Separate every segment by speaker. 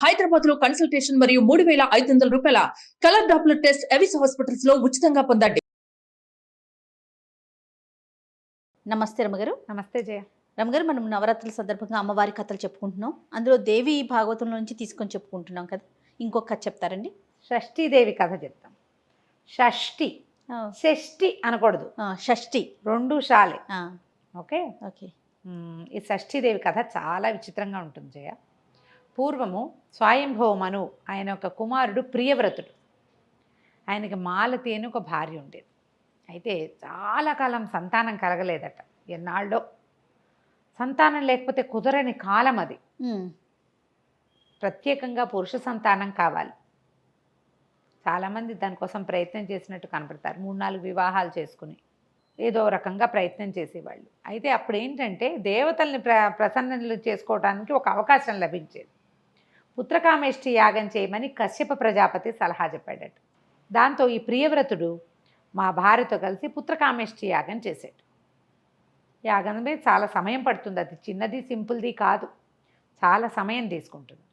Speaker 1: హైదరాబాద్ లో కన్సల్టేషన్ మరియు 3,500 రూపాయల colour Doppler test Avis hospitals లో ఉచితంగా పొందండి.
Speaker 2: నమస్తే రమగారు.
Speaker 3: నమస్తే జయ.
Speaker 2: రమగారు, మనం నవరాత్రుల సందర్భంగా అమ్మవారి కథలు చెప్పుకుంటున్నాం. అందులో దేవి భాగవతం నుంచి తీసుకొని చెప్పుకుంటున్నాం కదా. ఇంకొక కథ చెప్తారండి?
Speaker 3: షష్ఠీదేవి కథ చెప్తాం. షష్ఠి, షష్ఠి అనకూడదు,
Speaker 2: షష్ఠి
Speaker 3: రెండు షాలే. Okay
Speaker 2: okay.
Speaker 3: ఈ షష్ఠీదేవి కథ చాలా విచిత్రంగా ఉంటుంది జయ. పూర్వము స్వయంభవ మను ఆయన ఒక కుమారుడు ప్రియవ్రతుడు. ఆయనకి మాలతి అని ఒక భార్య ఉండేది. అయితే చాలా కాలం సంతానం కలగలేదట. ఎన్నాళ్ళో సంతానం లేకపోతే కుదరని కాలం అది. ప్రత్యేకంగా పురుష సంతానం కావాలి. చాలామంది దానికోసం ప్రయత్నం చేసినట్టు కనపడతారు. 3-4 వివాహాలు చేసుకుని ఏదో రకంగా ప్రయత్నం చేసేవాళ్ళు. అయితే అప్పుడు ఏంటంటే దేవతల్ని ప్రసన్నలు చేసుకోవడానికి ఒక అవకాశం లభించేది. పుత్రకామేష్టి యాగం చేయమని కశ్యప ప్రజాపతి సలహా చెప్పాడట. దాంతో ఈ ప్రియవ్రతుడు మా భార్యతో కలిసి పుత్రకామేష్టి యాగం చేశాడు. యాగం మీద చాలా సమయం పడుతుంది. అది చిన్నది సింపుల్ది కాదు, చాలా సమయం తీసుకుంటుంది.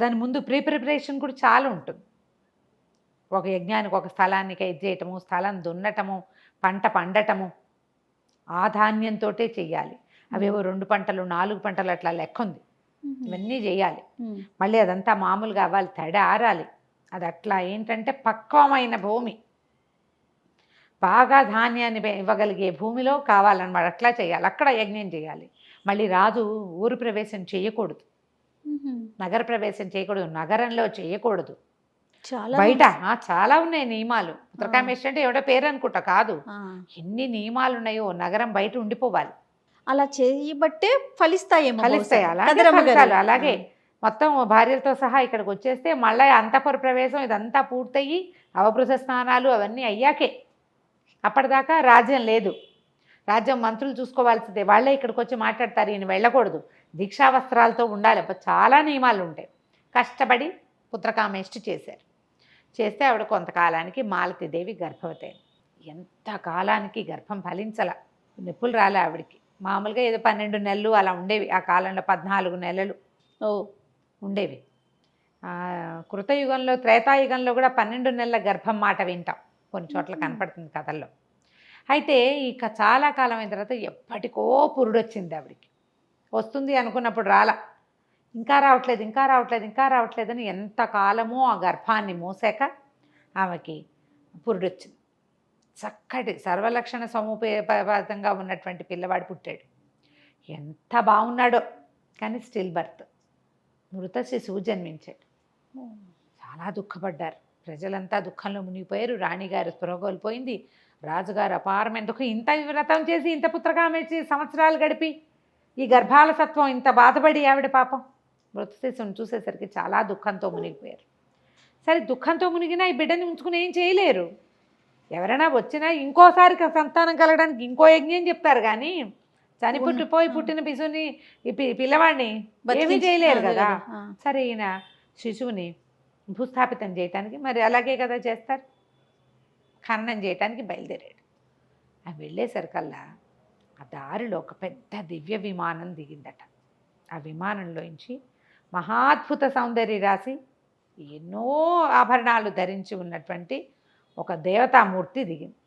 Speaker 3: దాని ముందు ప్రిపరేషన్ కూడా చాలా ఉంటుంది. ఒక యజ్ఞానికి ఒక స్థలానికి ఇది చేయటము, స్థలం దున్నటము, పంట పండటము, ఆ ధాన్యంతో చెయ్యాలి. అవేవో 2 పంటలు 4 పంటలు అట్లా లెక్క ఉంది. ఇవన్నీ చేయాలి. మళ్ళీ అదంతా మామూలుగా అవ్వాలి, తడి ఆరాలి. అది అట్లా ఏంటంటే పక్వమైన భూమి, బాగా ధాన్యాన్ని ఇవ్వగలిగే భూమిలో కావాలన్నమాట. అట్లా చేయాలి, అక్కడ యజ్ఞం చేయాలి. మళ్ళీ రాజు ఊరు ప్రవేశం చేయకూడదు, నగర ప్రవేశం చేయకూడదు, నగరంలో చేయకూడదు, బయట. చాలా ఉన్నాయి నియమాలు. పుత్రకామేష్టి అంటే ఎవడో పేరు అనుకుంటా కాదు, ఎన్ని నియమాలు ఉన్నాయో. నగరం బయట ఉండిపోవాలి.
Speaker 2: అలా చేయబట్టే ఫలిస్తాయి.
Speaker 3: అలాగే మొత్తం భార్యలతో సహా ఇక్కడికి వచ్చేస్తే మళ్ళీ అంతఃపుర ప్రవేశం ఇదంతా పూర్తయ్యి అవభృత స్నానాలు అవన్నీ అయ్యాకే. అప్పటిదాకా రాజ్యం లేదు. రాజ్యం మంత్రులు చూసుకోవాల్సిందే. వాళ్ళే ఇక్కడికి వచ్చి మాట్లాడతారు, ఈయన వెళ్ళకూడదు, దీక్షావస్త్రాలతో ఉండాలి. చాలా నియమాలు ఉంటాయి. కష్టపడి పుత్రకామేష్టి చేస్తే ఆవిడ కొంతకాలానికి మాలతీదేవి గర్భవతి అయింది. ఎంత కాలానికి గర్భం ఫలించల, నొప్పులు రాలే ఆవిడికి. మామూలుగా ఏదో 12 నెలలు అలా ఉండేవి. ఆ కాలంలో 14 నెలలు ఉండేవి. కృతయుగంలో త్రేతాయుగంలో కూడా 12 నెలల గర్భం మాట వింటాం, కొన్ని చోట్ల కనపడుతుంది కథల్లో. అయితే ఇక చాలా కాలం అయిన తర్వాత ఎప్పటికో పురుడొచ్చింది ఆవిడికి. వస్తుంది అనుకున్నప్పుడు రాలా, ఇంకా రావట్లేదు అని ఎంతకాలమో ఆ గర్భాన్ని మోసాక ఆమెకి పురుడొచ్చింది. చక్కటి సర్వలక్షణ సముపేతంగా ఉన్నటువంటి పిల్లవాడు పుట్టాడు. ఎంత బాగున్నాడో. కానీ స్టిల్ బర్త్, మృత శిశువు జన్మించాడు. చాలా దుఃఖపడ్డారు. ప్రజలంతా దుఃఖంలో మునిగిపోయారు. రాణిగారు స్పృహ కోల్పోయింది. రాజుగారు అపారమైన దుఃఖం. ఇంత వ్రతం చేసి ఇంత పుత్రకామేష్టి సంవత్సరాలు గడిపి ఈ గర్భాల సత్వం ఇంత బాధపడి ఆవిడ పాపం మృత శిశువుని చూసేసరికి చాలా దుఃఖంతో మునిగిపోయారు. సరే, దుఃఖంతో మునిగినా ఈ బిడ్డని ఉంచుకుని ఏం చేయలేరు. ఎవరైనా వచ్చినా ఇంకోసారి సంతానం కలగడానికి ఇంకో యజ్ఞం చెప్తారు, కానీ పుట్టిన శిశువుని పిల్లవాడిని ఏమీ చేయలేరు కదా. సరే, ఈయన శిశువుని భూస్థాపితం చేయటానికి మరి అలాగే కదా చేస్తారు, ఖననం చేయటానికి బయలుదేరాడు. ఆ వెళ్ళేసరికల్లా ఆ దారిలో ఒక పెద్ద దివ్య విమానం దిగిందట. ఆ విమానంలోంచి మహాద్భుత సౌందర్య రాశి, ఎన్నో ఆభరణాలు ధరించి ఉన్నటువంటి ఒక దేవతామూర్తి దిగింది.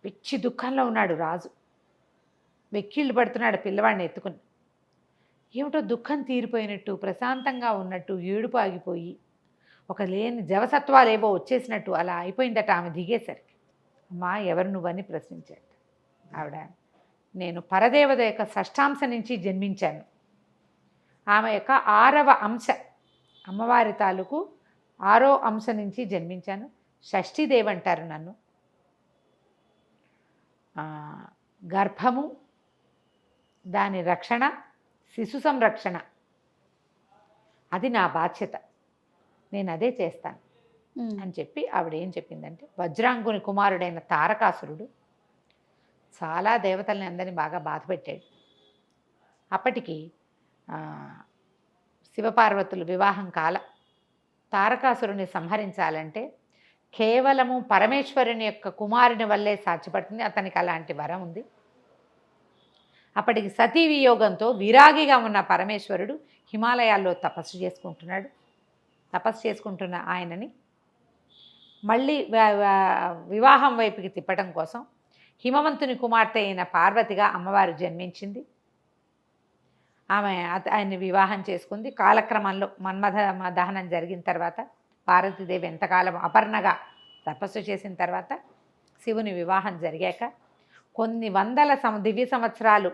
Speaker 3: పిచ్చి దుఃఖంలో ఉన్నాడు రాజు. వెక్కిళ్ళు పడుతున్నాడు పిల్లవాడిని ఎత్తుకుని. ఏమిటో దుఃఖం తీరిపోయినట్టు, ప్రశాంతంగా ఉన్నట్టు, ఏడుపు ఆగిపోయి ఒక లేని జవసత్వాలు ఏవో వచ్చేసినట్టు అలా అయిపోయిందట ఆమె దిగేసరికి. అమ్మా, ఎవరు నువ్వని ప్రశ్నించాడు. ఆవిడ, నేను పరదేవత యొక్క షష్ఠాంశ నుంచి జన్మించాను. ఆమె యొక్క 6వ అంశ, అమ్మవారి తాలూకు 6వ అంశ నుంచి జన్మించాను. షష్ఠీదేవి అంటారు నన్ను. గర్భము, దాని రక్షణ, శిశు సంరక్షణ, అది నా బాధ్యత, నేను అదే చేస్తాను అని చెప్పి ఆవిడ ఏం చెప్పిందంటే, వజ్రాంగుని కుమారుడైన తారకాసురుడు చాలా దేవతల్ని అందరినీ బాగా బాధపెట్టాడు. అప్పటికి శివపార్వతులు వివాహం కాల. తారకాసురుని సంహరించాలంటే కేవలము పరమేశ్వరుని యొక్క కుమారుని వల్లే సాధ్యపడుతుంది. అతనికి అలాంటి వరం ఉంది. అప్పటికి సతీ వియోగంతో విరాగిగా ఉన్న పరమేశ్వరుడు హిమాలయాల్లో తపస్సు చేసుకుంటున్నాడు. తపస్సు చేసుకుంటున్న ఆయనని మళ్ళీ వివాహం వైపుకి తిప్పడం కోసం హిమవంతుని కుమార్తె అయిన పార్వతిగా అమ్మవారు జన్మించింది. ఆమె ఆయన్ని వివాహం చేసుకుంది. కాలక్రమంలో మన్మథ దహనం జరిగిన తర్వాత పార్వతీదేవి ఎంతకాలం అపర్ణగా తపస్సు చేసిన తర్వాత శివుని వివాహం జరిగాక కొన్ని వందల దివ్య సంవత్సరాలు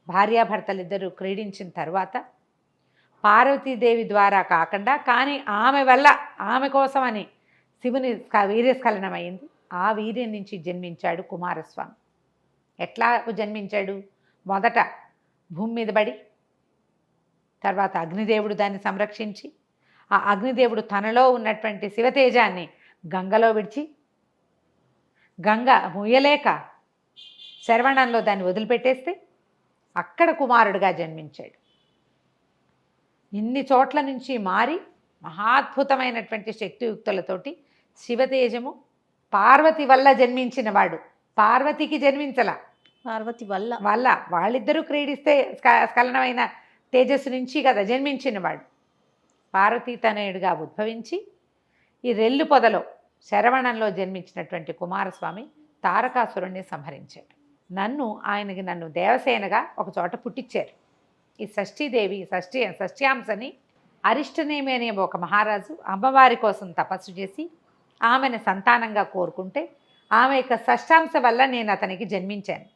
Speaker 3: భార్యాభర్తలిద్దరూ క్రీడించిన తర్వాత పార్వతీదేవి ద్వారా కాకుండా కానీ ఆమె వల్ల ఆమె కోసమని శివుని వీర్యస్ఖలనమైంది. ఆ వీర్యం నుంచి జన్మించాడు కుమారస్వామి. ఎట్లా జన్మించాడు? మొదట భూమి మీద పడి తర్వాత అగ్నిదేవుడు దాన్ని సంరక్షించి ఆ అగ్నిదేవుడు తనలో ఉన్నటువంటి శివతేజాన్ని గంగలో విడిచి గంగ ముయ్యలేక శరవణంలో దాన్ని వదిలిపెట్టేస్తే అక్కడ కుమారుడిగా జన్మించాడు. ఇన్ని చోట్ల నుంచి మారి మహాద్భుతమైనటువంటి శక్తియుక్తులతోటి శివతేజము పార్వతి వల్ల జన్మించిన వాడు. పార్వతికి జన్మించలా,
Speaker 2: పార్వతి వల్ల
Speaker 3: వాళ్ళిద్దరూ క్రీడిస్తే స్ఖలనమైన తేజస్సు నుంచి కదా జన్మించిన వాడు. పార్వతీ తనయుడిగా ఉద్భవించి ఈ రెల్లు పొదలో శరవణంలో జన్మించినటువంటి కుమారస్వామి తారకాసురుణ్ణి సంహరించాడు. నన్ను దేవసేనగా ఒక చోట పుట్టించారు. ఈ షష్ఠీదేవి షష్ఠ్యాంశని అరిష్టనేమి అనే ఒక మహారాజు అమ్మవారి కోసం తపస్సు చేసి ఆమెను సంతానంగా కోరుకుంటే ఆమె యొక్క షష్ఠాంశ వల్ల నేను అతనికి జన్మించాను.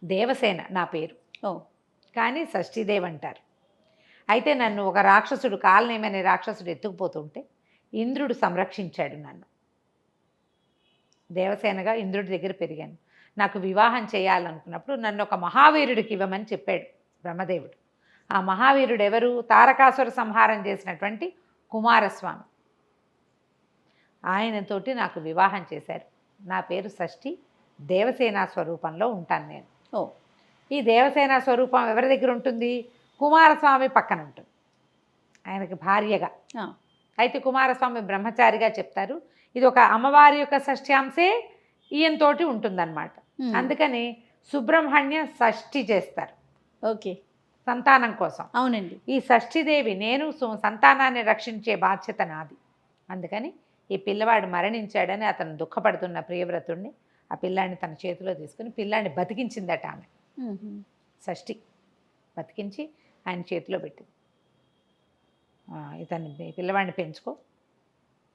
Speaker 3: దేవసేన నా పేరు, కానీ షష్ఠీదేవి అంటారు. అయితే నన్ను ఒక రాక్షసుడు కాలనేమి అనే రాక్షసుడు ఎత్తుకుపోతుంటే ఇంద్రుడు సంరక్షించాడు. నన్ను దేవసేనగా ఇంద్రుడి దగ్గర పెరిగాను. నాకు వివాహం చేయాలనుకున్నప్పుడు నన్ను ఒక మహావీరుడికి ఇవ్వమని చెప్పాడు బ్రహ్మదేవుడు. ఆ మహావీరుడు ఎవరు? తారకాసుర సంహారం చేసినటువంటి కుమారస్వామి. ఆయనతోటి నాకు వివాహం చేశారు. నా పేరు షష్ఠి, దేవసేనా స్వరూపంలో ఉంటాను నేను. ఈ దేవసేనా స్వరూపం ఎవరి దగ్గర ఉంటుంది? కుమారస్వామి పక్కన ఉంటుంది, ఆయనకి భార్యగా. అయితే కుమారస్వామి బ్రహ్మచారిగా చెప్తారు. ఇది ఒక అమ్మవారి యొక్క షష్ఠ్యాంశే ఈయనతోటి ఉంటుందన్నమాట. అందుకని సుబ్రహ్మణ్య షష్ఠి చేస్తారు.
Speaker 2: ఓకే,
Speaker 3: సంతానం కోసం.
Speaker 2: అవునండి.
Speaker 3: ఈ షష్ఠీదేవి నేను సంతానాన్ని రక్షించే బాధ్యత నాది. అందుకని ఈ పిల్లవాడు మరణించాడని అతను దుఃఖపడుతున్న ప్రియవ్రతుడిని ఆ పిల్లాడిని తన చేతిలో తీసుకుని పిల్లాడిని బతికించిందట ఆమె. షష్ఠి బతికించి ఆయన చేతిలో పెట్టింది. ఇతన్ని పిల్లవాడిని పెంచుకో,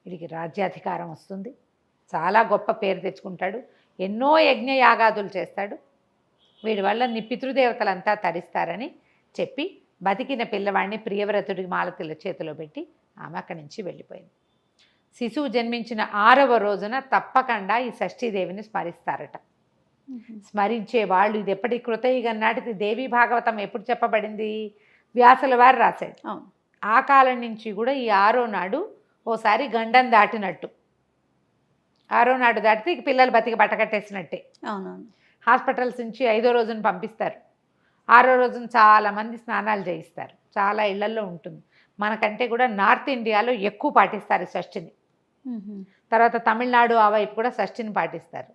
Speaker 3: వీడికి రాజ్యాధికారం వస్తుంది, చాలా గొప్ప పేరు తెచ్చుకుంటాడు, ఎన్నో యజ్ఞ యాగాదులు చేస్తాడు, వీడి వల్ల నీ పితృదేవతలంతా తరిస్తారని చెప్పి బతికిన పిల్లవాడిని ప్రియవ్రతుడికి మాలతిల చేతిలో పెట్టి ఆమె అక్కడి నుంచి వెళ్ళిపోయింది. శిశువు జన్మించిన 6వ రోజున తప్పకుండా ఈ షష్ఠీదేవిని స్మరిస్తారట. స్మరించే వాళ్ళు ఇది ఎప్పటి కృతయుగం నాటిది. దేవీ భాగవతం ఎప్పుడు చెప్పబడింది? వ్యాసుల వారు రాశాడు. ఆ కాలం నుంచి కూడా ఈ 6వ నాడు ఓసారి గండం దాటినట్టు, 6వ నాడు దాటితే ఇక పిల్లలు బతికి బట్టకట్టేసినట్టే.
Speaker 2: అవునవును.
Speaker 3: హాస్పిటల్స్ నుంచి 5వ రోజున పంపిస్తారు. 6వ రోజున చాలామంది స్నానాలు చేయిస్తారు. చాలా ఇళ్లల్లో ఉంటుంది. మనకంటే కూడా నార్త్ ఇండియాలో ఎక్కువ పాటిస్తారు షష్ఠిని. తర్వాత తమిళనాడు ఆ వైపు కూడా షష్ఠిని పాటిస్తారు.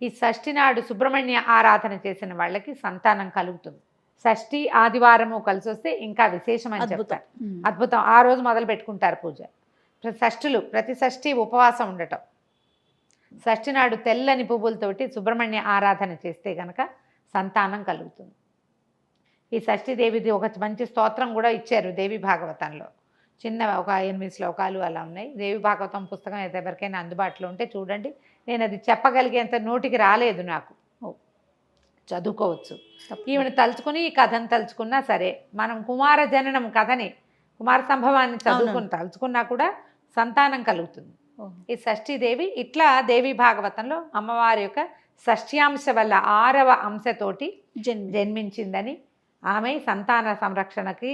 Speaker 3: ఈ షష్ఠి నాడు సుబ్రహ్మణ్య ఆరాధన చేసిన వాళ్ళకి సంతానం కలుగుతుంది. షష్ఠి ఆదివారము కలిసి వస్తే ఇంకా విశేషం అని చెప్తారు. అద్భుతం. ఆ రోజు మొదలు పెట్టుకుంటారు పూజ. ప్రతి షష్ఠి ఉపవాసం ఉండటం. షష్ఠి నాడు తెల్లని పువ్వులతోటి సుబ్రహ్మణ్య ఆరాధన చేస్తే గనక సంతానం కలుగుతుంది. ఈ షష్ఠీదేవిది ఒక మంచి స్తోత్రం కూడా ఇచ్చారు దేవి భాగవతంలో. చిన్న ఒక 8 శ్లోకాలు అలా ఉన్నాయి. దేవి భాగవతం పుస్తకం అయితే ఎవరికైనా అందుబాటులో ఉంటే చూడండి. నేను అది చెప్పగలిగేంత నోటికి రాలేదు నాకు. చదువుకోవచ్చు. ఈవిని తలుచుకుని ఈ కథను తలుచుకున్నా సరే, మనం కుమార జననం కథని కుమార సంభవాన్ని తలుచుకున్నా కూడా సంతానం కలుగుతుంది. ఈ షష్ఠీదేవి ఇట్లా దేవి భాగవతంలో అమ్మవారి యొక్క షష్ఠ్యాంశ వల్ల 6వ అంశతోటి జన్మించిందని, ఆమె సంతాన సంరక్షణకి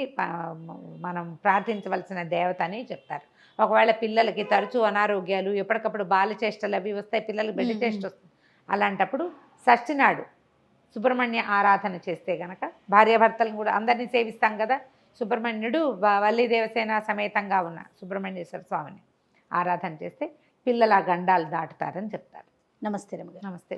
Speaker 3: మనం ప్రార్థించవలసిన దేవత అని చెప్తారు. ఒకవేళ పిల్లలకి తరచూ అనారోగ్యాలు, ఎప్పటికప్పుడు బాలచేష్టలు అవి వస్తాయి, పిల్లలకి బెల్లి చేష్ట వస్తుంది. అలాంటప్పుడు షష్ఠి నాడు సుబ్రహ్మణ్య ఆరాధన చేస్తే గనక, భార్యాభర్తలను కూడా అందరినీ సేవిస్తాం కదా, సుబ్రహ్మణ్యుడు వల్లి దేవసేన సమేతంగా ఉన్న సుబ్రహ్మణ్యేశ్వర స్వామిని ఆరాధన చేస్తే పిల్లల గండాలు దాటుతారని చెప్తారు.
Speaker 2: నమస్తే రమ్మ గారు.
Speaker 3: నమస్తే.